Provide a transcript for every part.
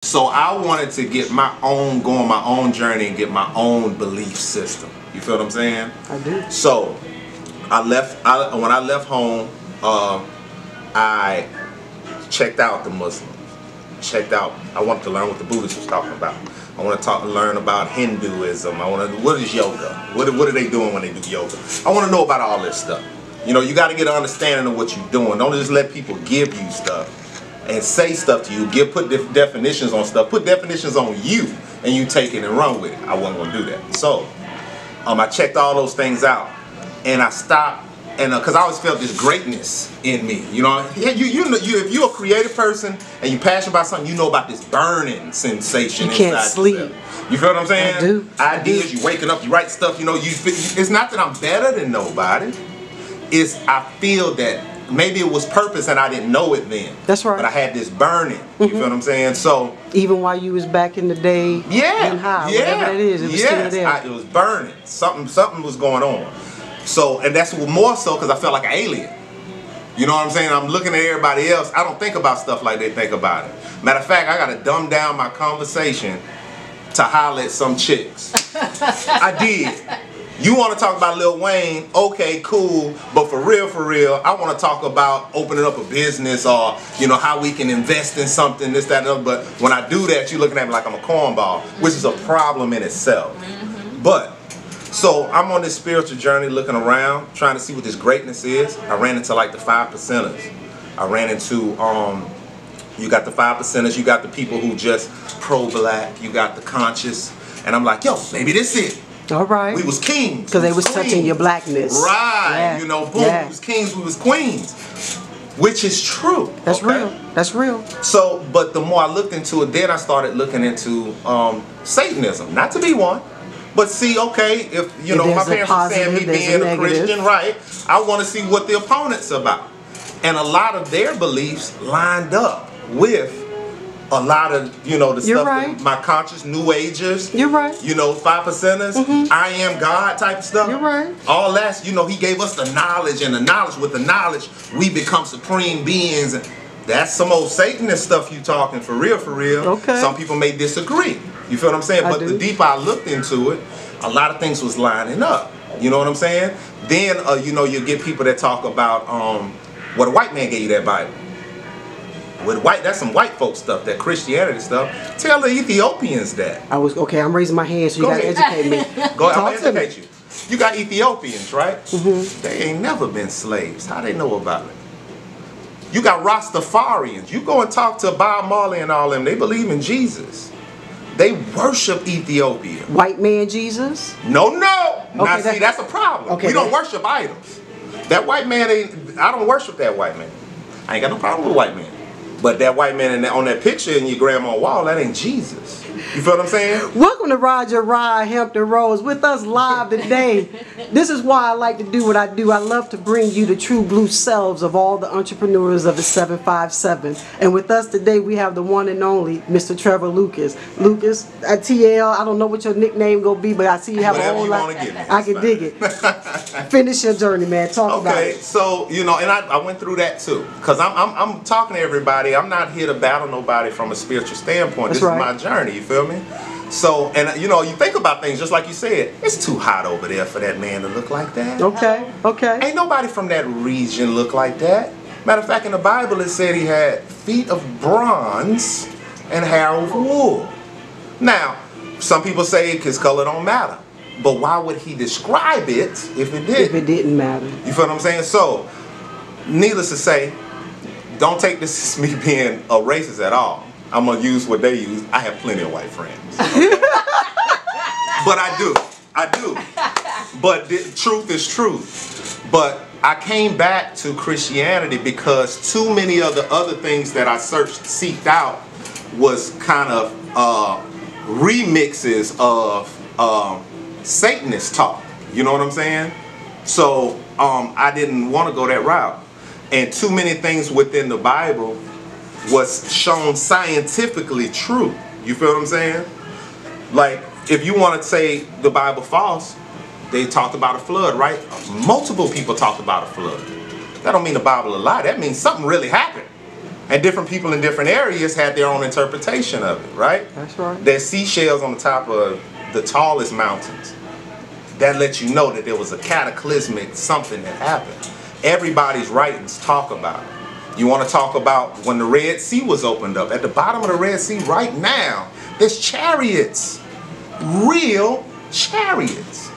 So I wanted to get my own, go on my own journey and get my own belief system. You feel what I'm saying? I do. So when I left home, I checked out the Muslims. I wanted to learn what the Buddhists was talking about. I want to learn about Hinduism. What is yoga? What are they doing when they do yoga? I want to know about all this stuff. You know, you got to get an understanding of what you're doing. Don't just let people give you stuff and say stuff to you. Put definitions on stuff. Put definitions on you, and you take it and run with it. I wasn't going to do that. So I checked all those things out, and I stopped. And because I always felt this greatness in me, you know, if you're a creative person and you're passionate about something, you know about this burning sensation. You can't sleep. Yourself. You feel what I'm saying? I do. Ideas. You waking up, you write stuff. You know, it's not that I'm better than nobody. It's I feel that maybe it was purpose and I didn't know it then. That's right. But I had this burning. You feel what I'm saying? So even while you was back in the day, yeah, and high, whatever that is, it was still there. It was burning. Something was going on. So, and that's more so because I felt like an alien. You know what I'm saying? I'm looking at everybody else. I don't think about stuff like they think about it. Matter of fact, I got to dumb down my conversation to holler at some chicks. I did. You want to talk about Lil Wayne? Okay, cool. But for real, I want to talk about opening up a business or, you know, how we can invest in something, this, that, and other. But when I do that, you're looking at me like I'm a cornball, which is a problem in itself. But so I'm on this spiritual journey looking around, trying to see what this greatness is. I ran into like the 5%ers. I ran into, you got the 5%ers, you got the people who just pro-black, you got the conscious. And I'm like, yo, maybe this it. All right. We was kings. Because they was touching your blackness. Right. Yeah. You know, boom, we was kings, we was queens. Which is true. That's real. That's real. So, but the more I looked into it, then I started looking into Satanism. Not to be one. But see, okay, if, you know, my parents were saying me being a Christian, right, I want to see what the opponent's about. And a lot of their beliefs lined up with a lot of, you know, the stuff that my conscious New Agers, you're right, you know, 5%ers, I am God type of stuff. You're right. All that, you know, he gave us the knowledge, and the knowledge, with the knowledge, we become supreme beings. And that's some old Satanist stuff you talking for real, for real. Okay. Some people may disagree. You feel what I'm saying? But the deeper I looked into it, a lot of things was lining up. You know what I'm saying? Then, you know, you get people that talk about, what a white man gave you that Bible. That's some white folk stuff, that Christianity stuff. Tell the Ethiopians that. I'm raising my hand, so you gotta educate me. Go ahead, I'm gonna educate you. You got Ethiopians, right? They ain't never been slaves. How they know about it? You got Rastafarians. You go and talk to Bob Marley and all them. They believe in Jesus. They worship Ethiopia. White man Jesus? No. Okay, now see, that's a problem. Okay, we don't worship idols. That white man I don't worship that white man. I ain't got no problem with white man. But that white man on that picture in your grandma's wall, that ain't Jesus. You feel what I'm saying? Welcome to Roger Rye Hampton Roads with us live today. This is why I like to do what I do. I love to bring you the true blue selves of all the entrepreneurs of the 757. And with us today, we have the one and only Mr. Trevor Lucas. Lucas, TL, I don't know what your nickname gonna be, but I see you have a whole lot. I can dig it. Finish your journey, man. Talk about it. Okay, so, you know, and I went through that too. Because I'm talking to everybody. I'm not here to battle nobody from a spiritual standpoint. This is my journey, you feel me? So, and you know, you think about things just like you said, it's too hot over there for that man to look like that. Okay. Ain't nobody from that region look like that. Matter of fact, in the Bible it said he had feet of bronze and hair of wool. Now, some people say his color don't matter. But why would he describe it if it didn't? If it didn't matter. You feel what I'm saying? So, needless to say, don't take this as me being a racist at all. I'm going to use what they use. I have plenty of white friends. Okay? But I do. But the truth is truth. But I came back to Christianity because too many of the other things that I seeked out was kind of remixes of Satanist talk. You know what I'm saying? So I didn't want to go that route. And too many things within the Bible was shown scientifically true. You feel what I'm saying? Like, if you want to say the Bible false, they talked about a flood, right? Multiple people talked about a flood. That don't mean the Bible a lie. That means something really happened. And different people in different areas had their own interpretation of it, right? That's right. There's seashells on the top of the tallest mountains. That lets you know that there was a cataclysmic something that happened. Everybody's writings talk about it. You want to talk about when the Red Sea was opened up. At the bottom of the Red Sea right now, there's chariots. Real chariots.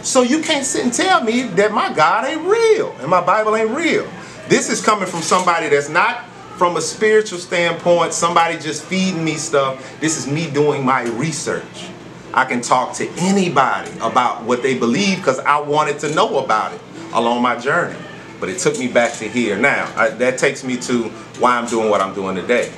So you can't sit and tell me that my God ain't real and my Bible ain't real. This is coming from somebody that's not from a spiritual standpoint, somebody just feeding me stuff. This is me doing my research. I can talk to anybody about what they believe because I wanted to know about it along my journey. But it took me back to here. Now, that takes me to why I'm doing what I'm doing today.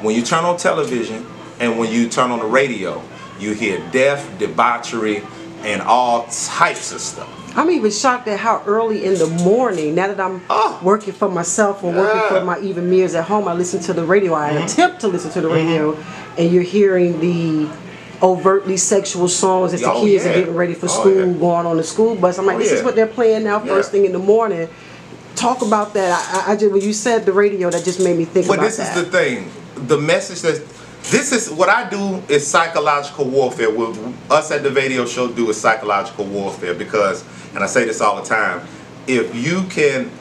When you turn on television and when you turn on the radio, you hear death, debauchery, and all types of stuff. I'm even shocked at how early in the morning, now that I'm working for myself or working for my even meals at home, I listen to the radio. I attempt to listen to the radio, and you're hearing the overtly sexual songs as the kids are getting ready for school, going on the school bus. I'm like, this is what they're playing now first thing in the morning. Talk about that. I just, when you said the radio, that just made me think about that. But this is the thing. The message that this is what I do is psychological warfare. What us at the radio show do is psychological warfare because, and I say this all the time, if you can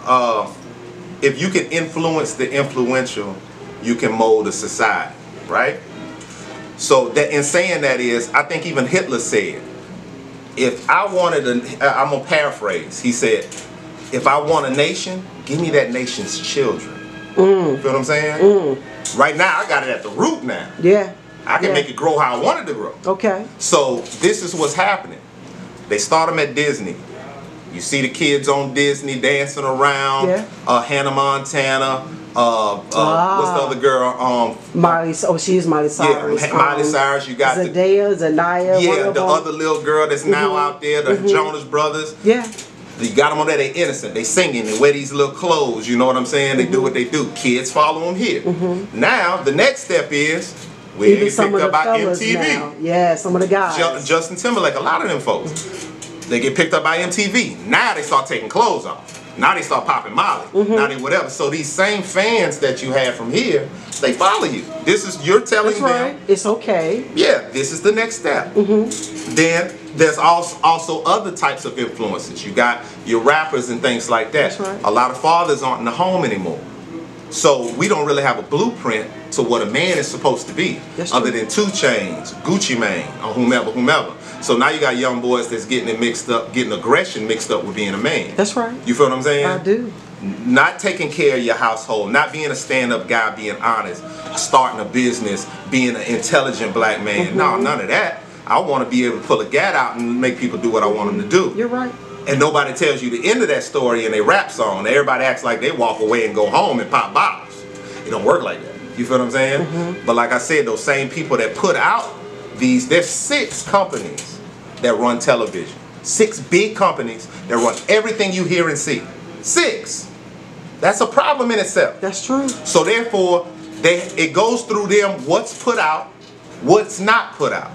influence the influential, you can mold a society, right? So that in saying that is, I think even Hitler said, if I wanted I'm gonna paraphrase. He said, if I want a nation, give me that nation's children. You feel what I'm saying? Right now, I got it at the root now. Yeah. I can make it grow how I want it to grow. Okay. So this is what's happening. They start them at Disney. You see the kids on Disney dancing around. Yeah. Hannah Montana. What's the other girl? Miley. Oh, she is Miley Cyrus. Yeah, Miley Cyrus. You got Zendaya. Yeah, the other little girl that's now out there, the Jonas Brothers. Yeah. You got them on there, they innocent, they singing, they wear these little clothes, you know what I'm saying? They do what they do. Kids follow them here. Now, the next step is, we get picked up by MTV. Now. Yeah, some of the guys. Justin Timberlake, a lot of them folks. They get picked up by MTV. Now they start taking clothes off. Now they start popping Molly. Now they whatever. So these same fans that you have from here, they follow you. This is, you're telling them. It's okay. Yeah, this is the next step. Then there's also other types of influences. You got your rappers and things like that. That's right. A lot of fathers aren't in the home anymore. So we don't really have a blueprint to what a man is supposed to be, other than 2 Chainz, Gucci Mane, or whomever. So now you got young boys that's getting it mixed up, getting aggression mixed up with being a man. That's right. You feel what I'm saying? I do. Not taking care of your household, not being a stand-up guy, being honest, starting a business, being an intelligent black man. No, none of that. I want to be able to pull a gat out and make people do what I want them to do. You're right. And nobody tells you the end of that story in a rap song. Everybody acts like they walk away and go home and pop bottles. It don't work like that. You feel what I'm saying? But like I said, those same people that put out these, there's 6 companies that run television. 6 big companies that run everything you hear and see. 6. That's a problem in itself. That's true. So therefore, it goes through them what's put out, what's not put out.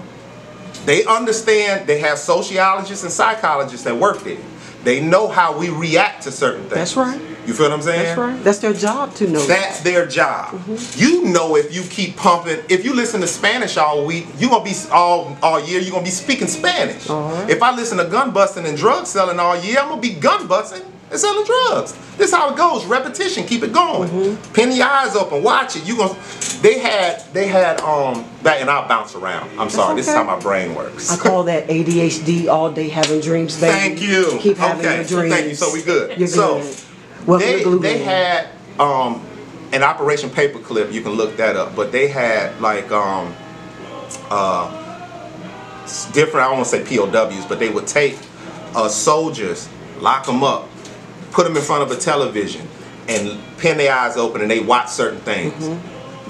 They understand, they have sociologists and psychologists that work there. They know how we react to certain things. That's right. You feel what I'm saying? That's right. That's their job to know. That's their job. You know, if you keep pumping, if you listen to Spanish all week, you're going to be all year, you're going to be speaking Spanish. If I listen to gun busting and drug selling all year, I'm going to be gun busting and selling drugs. This is how it goes. Repetition. Keep it going. Pin your eyes open. Watch it. They had back, and I'll bounce around. I'm sorry. This is how my brain works. I call that ADHD, all day having dreams, baby. Thank you. Keep having your dreams. Thank you. So we good. You're so good. They had an Operation Paperclip. You can look that up. But they had like different. I don't want to say POWs, but they would take soldiers, lock them up, put them in front of a television, and pin their eyes open, and they watch certain things.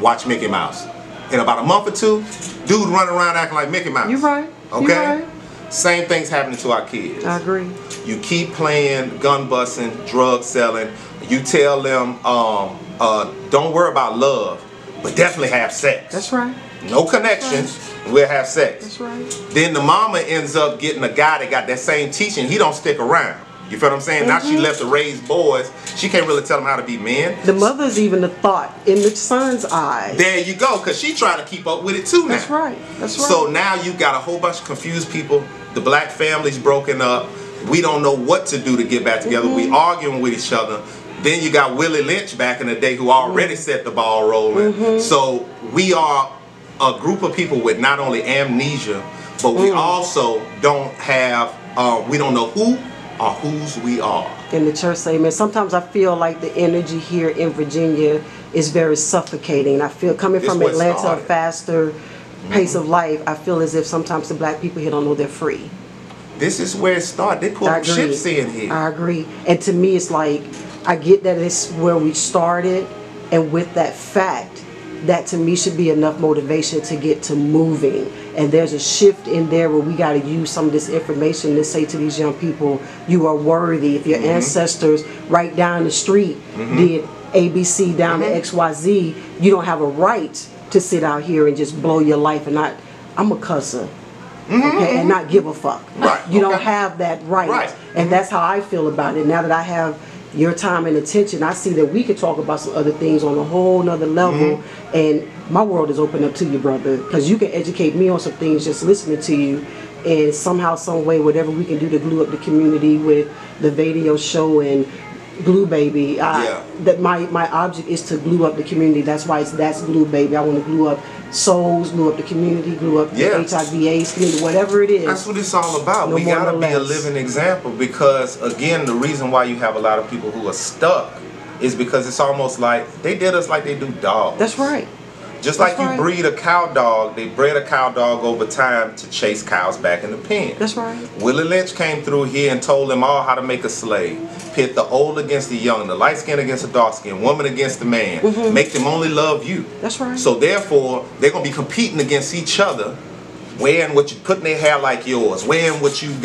Watch Mickey Mouse. In about a month or 2, dude running around acting like Mickey Mouse. You're right. Okay? You're right. Same thing's happening to our kids. I agree. You keep playing gun busting, drug selling. You tell them, don't worry about love, but definitely have sex. That's right. No connections, we'll have sex. That's right. Then the mama ends up getting a guy that got that same teaching. He don't stick around. You feel what I'm saying? Now she left to raise boys. She can't really tell them how to be men. The mother's even a thought in the son's eyes. There you go, because she trying to keep up with it too now. That's right. That's right. So now you got a whole bunch of confused people. The black family's broken up. We don't know what to do to get back together. We arguing with each other. Then you got Willie Lynch back in the day who already set the ball rolling. So we are a group of people with not only amnesia, but we also don't have, we don't know who or whose we are. In the church, amen. Sometimes I feel like the energy here in Virginia is very suffocating. I feel coming from Atlanta, a faster pace of life, I feel as if sometimes the black people here don't know they're free. This is where it started. They put ships in here. I agree. And to me, it's like, I get that it's where we started, and with that fact, that to me should be enough motivation to get to moving. And there's a shift in there where we got to use some of this information to say to these young people, you are worthy. If your ancestors right down the street did ABC down to XYZ, you don't have a right to sit out here and just blow your life and not, I'm a cusser. Okay, and not give a fuck. Right. You don't have that right. And that's how I feel about it. Now that I have your time and attention, I see that we can talk about some other things on a whole nother level, and my world is open up to you, brother, because you can educate me on some things just listening to you, and somehow, some way, whatever we can do to glue up the community with the video show and Glue Baby. That my object is to glue up the community. That's why that's Glue Baby. I want to glue up souls, glue up the community, glue up the HIV/AIDS community, whatever it is. That's what it's all about. We gotta be a living example, because again, the reason why you have a lot of people who are stuck is because it's almost like they did us like they do dogs. That's right. Just like you breed a cow dog, they bred a cow dog over time to chase cows back in the pen. That's right. Willie Lynch came through here and told them all how to make a slave. Pit the old against the young, the light skin against the dark skin, woman against the man. Make them only love you. That's right. So therefore, they're going to be competing against each other, wearing what you put in their hair like yours, wearing what you got.